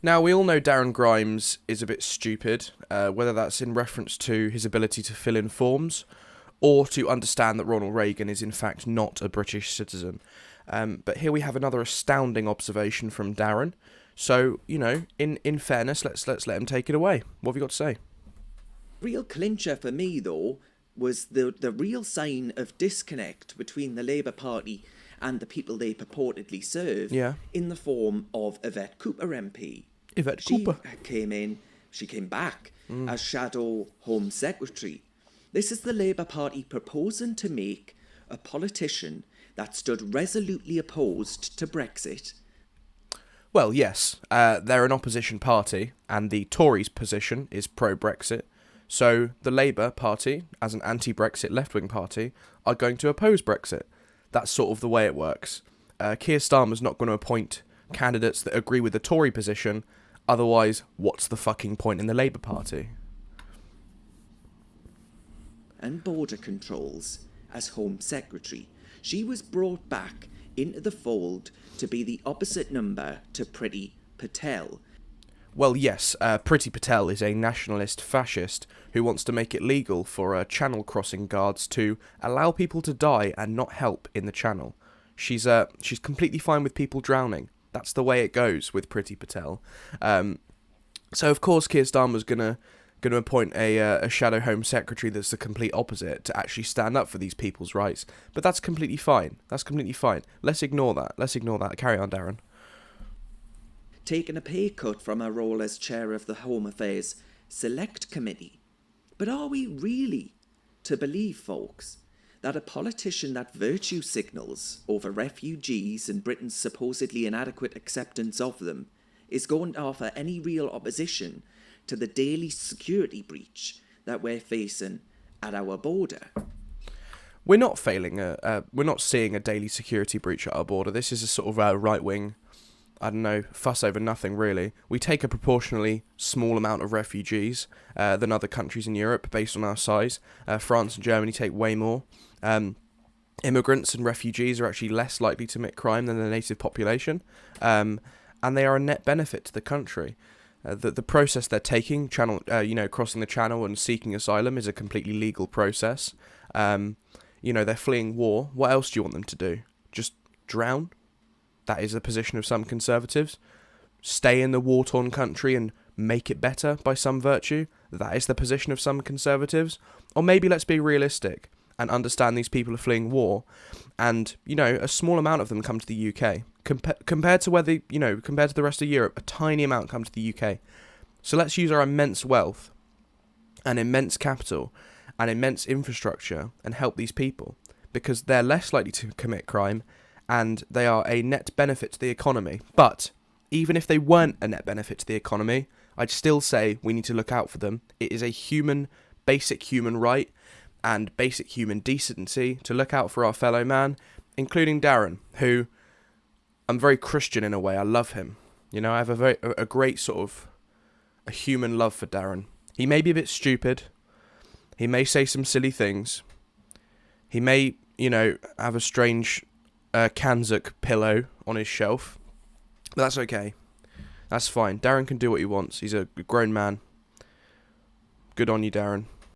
Now, we all know Darren Grimes is a bit stupid, whether that's in reference to his ability to fill in forms or to understand that Ronald Reagan is in fact not a British citizen. But here we have another astounding observation from Darren. So, in fairness, let's let him take it away. What have you got to say? Real clincher for me, though, was the real sign of disconnect between the Labour Party and the people they purportedly serve in the form of Yvette Cooper MP. Cooper She came back as Shadow Home Secretary. This is the Labour Party proposing to make a politician that stood resolutely opposed to Brexit. Well, yes, they're an opposition party, and the Tories' position is pro-Brexit. So the Labour Party, as an anti-Brexit left-wing party, are going to oppose Brexit. That's sort of the way it works. Keir Starmer's not going to appoint candidates that agree with the Tory position. Otherwise, what's the fucking point in the Labour Party? And border controls as Home Secretary. She was brought back into the fold to be the opposite number to Priti Patel. Well, yes, Priti Patel is a nationalist fascist who wants to make it legal for channel crossing guards to allow people to die and not help in the channel. She's completely fine with people drowning. That's the way it goes with Priti Patel. So of course Keir Starmer's gonna appoint a shadow Home Secretary that's the complete opposite to actually stand up for these people's rights. But that's completely fine. Let's ignore that. Carry on, Darren. Taking a pay cut from her role as chair of the Home Affairs Select Committee. But are we really to believe, folks, that a politician that virtue signals over refugees and Britain's supposedly inadequate acceptance of them is going to offer any real opposition to the daily security breach that we're facing at our border? We're not seeing a daily security breach at our border. This is a sort of right-wing, fuss over nothing, really. We take a proportionally small amount of refugees than other countries in Europe based on our size. France and Germany take way more. Immigrants and refugees are actually less likely to commit crime than the native population, and they are a net benefit to the country. The process they're taking, crossing the channel and seeking asylum, is a completely legal process. They're fleeing war. What else do you want them to do? Just drown? That is the position of some Conservatives. Stay in the war-torn country and make it better by some virtue? That is the position of some Conservatives. Or maybe let's be realistic and understand these people are fleeing war, and a small amount of them come to the UK compared to compared to the rest of Europe. A tiny amount come to the UK. So let's use our immense wealth and immense capital and immense infrastructure and help these people, because they're less likely to commit crime and they are a net benefit to the economy. But even if they weren't a net benefit to the economy, I'd still say we need to look out for them. It is a basic human right and basic human decency to look out for our fellow man, including Darren, who I'm very Christian in a way. I love him. I have a great sort of a human love for Darren. He may be a bit stupid. He may say some silly things. He may, have a strange Kanzuk pillow on his shelf. But that's okay. That's fine. Darren can do what he wants. He's a grown man. Good on you, Darren.